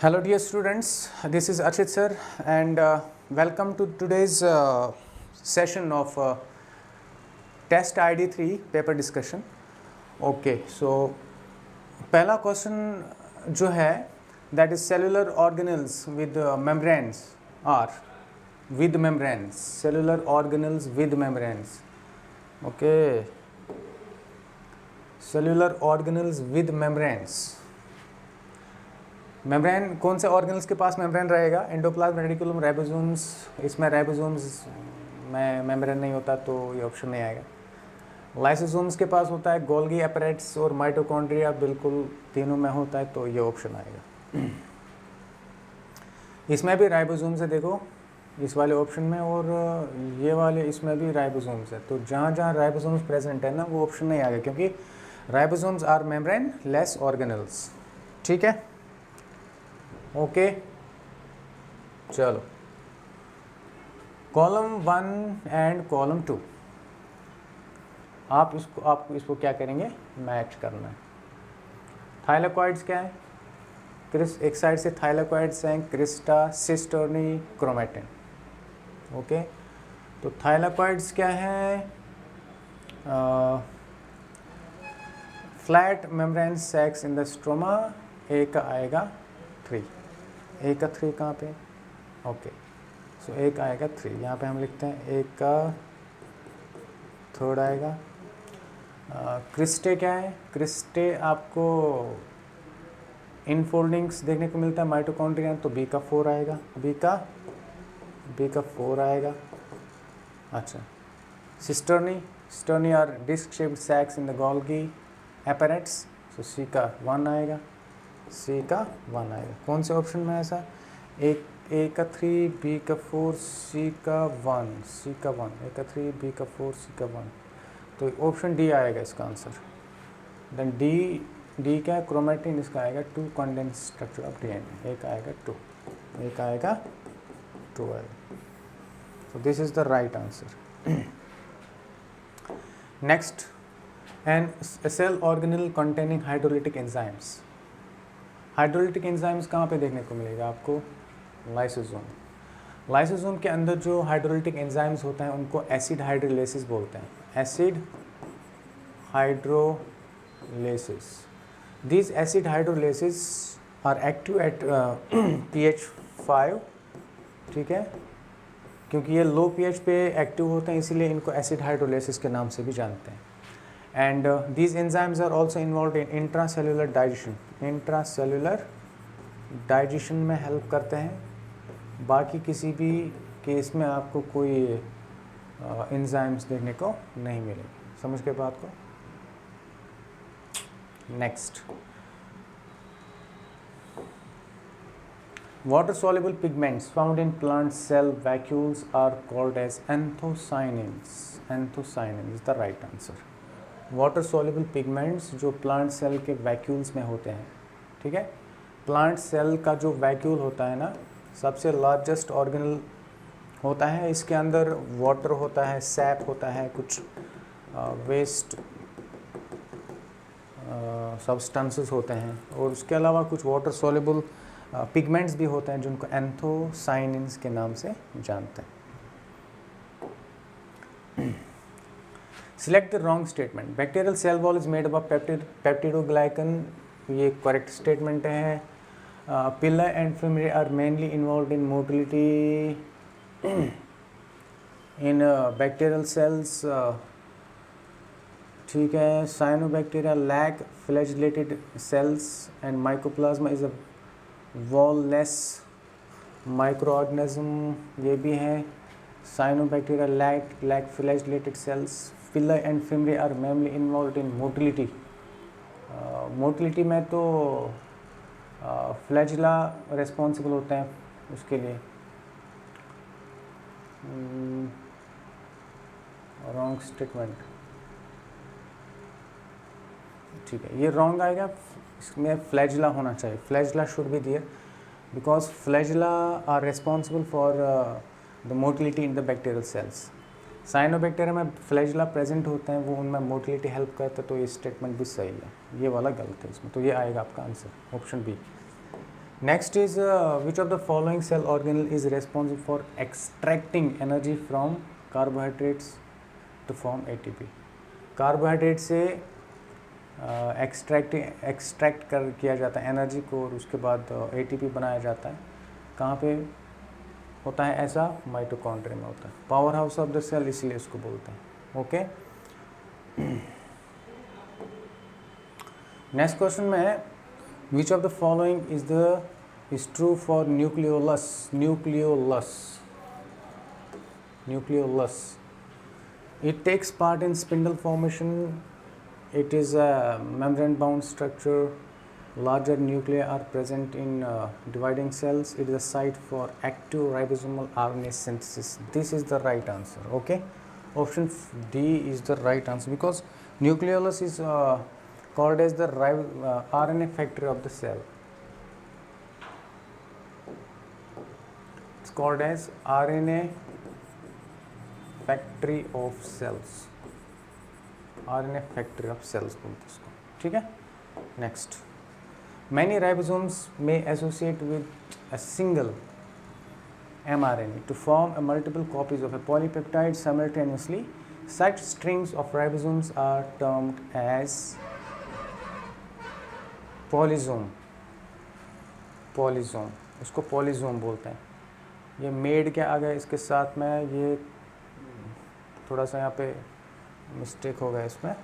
Hello dear students, this is Archit sir and welcome to today's session of test ID 3 paper discussion. Okay, so पहला question जो है that is cellular organelles with membranes are with membranes, cellular organelles with membranes. Okay, cellular organelles with membranes. Membrane कौन से organelles के पास membrane रहेगा? Endoplasm, reticulum, ribosomes. इसमें ribosomes में membrane नहीं होता तो ये ऑप्शन नहीं आएगा. लाइसोसोम्स के पास होता है गोल्गी एपरेट्स और माइटोकॉन्ड्रिया, बिल्कुल तीनों में होता है तो ये ऑप्शन आएगा. इसमें भी राइबोसोम्स है, देखो इस वाले ऑप्शन में, और ये वाले इसमें भी राइबोसोम्स है. तो जहाँ जहाँ राइबोसोम्स प्रेजेंट है ना वो ऑप्शन नहीं आएगा, क्योंकि ribosomes are membrane less organelles. ठीक है, ओके. चलो, कॉलम 1 एंड कॉलम 2 आपको इसको क्या करेंगे? मैच करना है. थाइलेकॉइड्स क्या है? एक साइड से थाइलेकॉइड्स हैं क्रिस्टा, सिस्टर्नी, क्रोमेटिन. ओके, तो थाइलेकॉइड्स क्या है? Flat membrane sacs in the stroma. A का आएगा 3. ए का 3 कहाँ पे? ओके, सो ए का आएगा 3. यहाँ पे हम लिखते हैं ए का 3 आएगा. क्रिस्टे क्या है? क्रिस्टे आपको इनफोल्डिंग्स देखने को मिलता है माइटोकॉन्ड्रिया, तो बी का 4 आएगा. बी का 4 आएगा. अच्छा, cisternae are disc shaped sacs in the Golgi apparatus, so C का 1 आएगा. सी का 1 आएगा. कौन से ऑप्शन में ऐसा? ए का 3, बी का 4, सी का 1. सी का 1, ए का 3, बी का 4, सी का 1. तो ऑप्शन डी आएगा इसका आंसर. देन डी क्या है? क्रोमेटिन. इसका आएगा 2 कंडेंस स्ट्रक्चर ऑफ डीएनए. ए का आएगा 2. ए का आएगा 2 आएगा. so this is the right answer. Next, a cell organelle containing hydrolytic enzymes. Hydrolytic enzymes कहाँ पे देखने को मिलेगा आपको? लाइसोसोम. लाइसोसोम के अंदर जो हाइड्रोलिटिक एंजाइम्स होते हैं उनको एसिड हाइड्रोलेसिस बोलते हैं. Acid hydrolases. These acid hydrolases are active at pH 5. ठीक है, क्योंकि ये लो pH पे एक्टिव होते हैं इसीलिए इनको एसिड हाइड्रोलेसिस के नाम से भी जानते हैं. And these enzymes are also involved in intracellular digestion. Intracellular digestion में हेल्प करते हैं. बाकी किसी भी केस में आपको कोई एंजाइम्स देखने को नहीं मिलेंगे. समझ के बात को? Next, water soluble pigments found in plant cell vacuoles are called as anthocyanins. Anthocyanin is the right answer. Water soluble pigments जो प्लांट सेल के वैक्यूल्स में होते हैं. ठीक है, प्लांट सेल का जो वैक्यूल होता है ना, सबसे लार्जेस्ट ऑर्गेनल होता है. इसके अंदर वाटर होता है, सैप होता है, कुछ वेस्ट सब्सटेंसेस होते हैं, और उसके अलावा कुछ वाटर सॉल्युबल पिगमेंट्स भी होते हैं जिनको एंथोसाइनिन्स के नाम से जानते हैं. Select the wrong statement. Bacterial cell wall is made up of peptidoglycan. ये correct statement है. Pili and fimri are mainly involved in motility in bacterial cells. ठीक है. Cyanobacteria lack flagellated cells and mycoplasma is a wall-less microorganism. ये भी है. Cyanobacteria lack flagellated cells. Pili and fimri are mainly involved in motility. Motility में तो flagella responsible होते हैं उसके लिए. Wrong statement. ठीक है, ये रॉन्ग आएगा. इसमें फ्लैजिला होना चाहिए. Flagella should be there because flagella are responsible for the motility in the bacterial cells. Cyanobacteria में फ्लैजिला प्रेजेंट होते हैं, वो उनमें मोटिलिटी हेल्प करते हैं, तो ये स्टेटमेंट भी सही है. ये वाला गलत है इसमें, तो ये आएगा आपका answer option B. Next is which of the following cell organelle is responsible for extracting energy from carbohydrates to form ATP? Carbohydrate से एक्सट्रैक्ट कर किया जाता है एनर्जी को और उसके बाद ATP बनाया जाता है. कहाँ पे होता है ऐसा? माइटोकॉन्ड्रिया में होता है. Power house of the cell इसलिए इसको बोलते हैं. ओके. नेक्स्ट क्वेश्चन में है which of the following is true for nucleolus. It takes part in spindle formation. It is a membrane bound structure. Larger nuclei are present in dividing cells. It is a site for active ribosomal RNA synthesis. This is the right answer. Okay, option D is the right answer because nucleolus is called as the RNA factory of the cell. It's called as RNA factory of cells. RNA factory of cells बोलते हैं इसको. ठीक है. Next, many ribosomes may associate with a single mRNA to form a multiple copies of a polypeptide simultaneously. Such strings of ribosomes are termed as polysome. उसको polysome बोलते हैं. ये made क्या आ गया इसके साथ में, ये थोड़ा सा यहाँ पे मिस्टेक हो गया इसमें,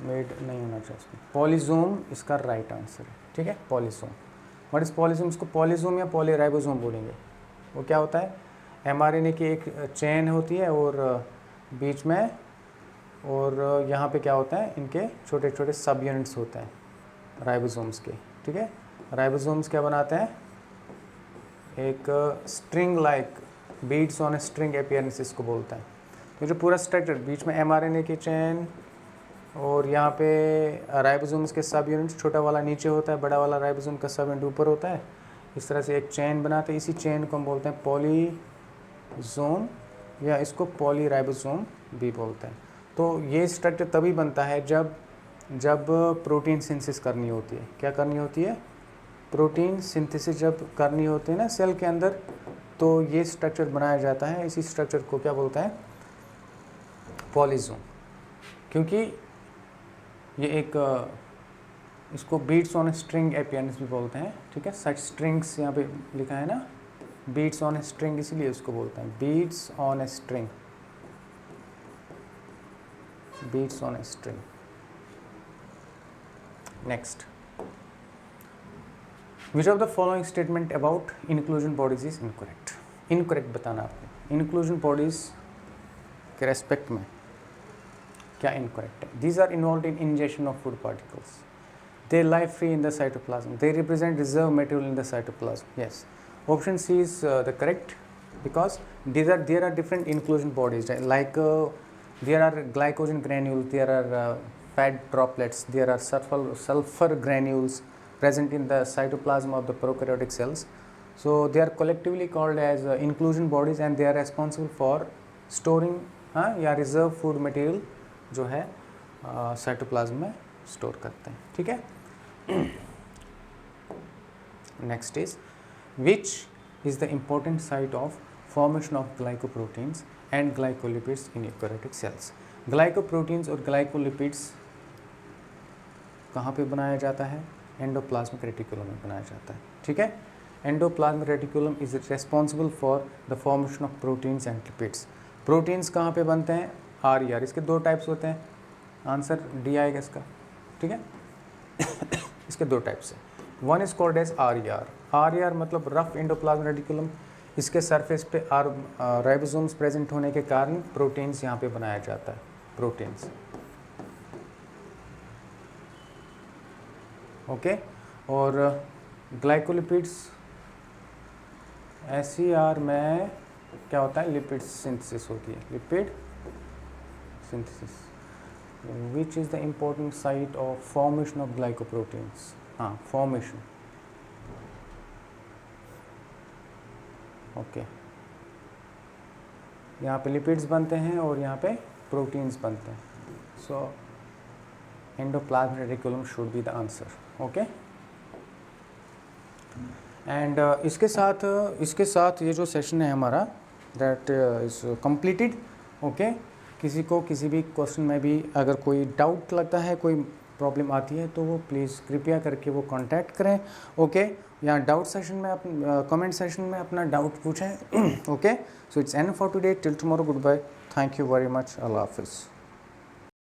मेड नहीं होना चाहिए इसमें. पॉलीजोम इसका राइट आंसर है. ठीक है. पॉलीजोम. What is polysome? इसको पॉलीजोम या पॉलीराइबोसोम बोलेंगे. वो क्या होता है? एमआरएनए की एक चेन होती है और बीच में और यहाँ पे क्या होता है, इनके छोटे छोटे सब यूनिट्स होते हैं राइबोसोम्स के. ठीक है. राइबोसोम्स क्या बनाते हैं? एक string like beads on a string appearance इसको बोलते हैं. तो जो पूरा स्ट्रक्चर बीच में एमआरएनए की चेन और यहाँ पे राइबोसोम्स के सब यूनिट्स, छोटा वाला नीचे होता है, बड़ा वाला राइबोसोम का सब यूनिट ऊपर होता है. इस तरह से एक चेन बनाते हैं. इसी चेन को हम बोलते हैं पॉलीजोम या इसको पॉलीराइबोसोम भी बोलते हैं. तो ये स्ट्रक्चर तभी बनता है जब प्रोटीन सिंथेसिस करनी होती है. क्या करनी होती है? प्रोटीन सिंथेसिस जब करनी होती है ना सेल के अंदर, तो ये स्ट्रक्चर बनाया जाता है. इसी स्ट्रक्चर को क्या बोलते हैं? पॉलीजोम. क्योंकि ये एक इसको beads on a string appearance भी बोलते हैं. ठीक है. सच स्ट्रिंग्स यहाँ पे लिखा है ना, बीट्स ऑन ए स्ट्रिंग, इसीलिए इसको बोलते हैं beads on a string. Beads on a string. Next, which of the following statement about inclusion bodies is incorrect. Incorrect बताना आपको. इंक्लूजन बॉडीज के रेस्पेक्ट में क्या इनकरेक्ट है? These are involve in injection of food particles. They lie free in the cytoplasm. They represent reserve material in the cytoplasm. Yes, option C is the correct because there are different inclusion bodies, right? Like there are glycogen granules, there are fat droplets, there are sulfur granules present in the cytoplasm of the prokaryotic cells. So they are collectively called as inclusion bodies and they are responsible for storing या reserve food material जो है cytoplasm में store करते हैं. ठीक है. Next is which is the important site of formation of glycoproteins and glycolipids in eukaryotic cells. Glycoproteins और glycolipids कहाँ पे बनाया जाता है? एंडोप्लाज्मिक रेटिकुलम में बनाया जाता है. ठीक है. Endoplasmic reticulum is responsible for the formation of proteins and lipids. Proteins कहाँ पे बनते हैं? RER. इसके दो टाइप्स होते हैं. आंसर डी आएगा इसका. ठीक है. इसके दो टाइप्स हैं. One is called as RER. RER मतलब रफ एंडोप्लाज्मिक रेटिकुलम. इसके सरफेस पे राइबोसोम्स प्रेजेंट होने के कारण प्रोटीन्स यहाँ पे बनाया जाता है. प्रोटीन्स. ओके. और ग्लाइकोलिपिड्स SER में क्या होता है? लिपिड सिंथेसिस होती है. Lipid synthesis. Which is the important site of formation of glycoproteins? हाँ, फॉर्मेशन. ओके. यहाँ पे लिपिड्स बनते हैं और यहाँ पे प्रोटीन्स बनते हैं. So endoplasmic reticulum should be the answer. Okay. And इसके साथ ये जो सेशन है हमारा दैट इज़ कंप्लीटेड। ओके, किसी को किसी भी क्वेश्चन में भी अगर कोई डाउट लगता है, कोई प्रॉब्लम आती है, तो वो प्लीज़ कृपया करके वो कांटेक्ट करें। ओके, या डाउट सेशन में कमेंट सेशन में अपना डाउट पूछें। Okay, so it's an for today, till tomorrow, good bye, thank you very much, अल्लाह हाफिज़।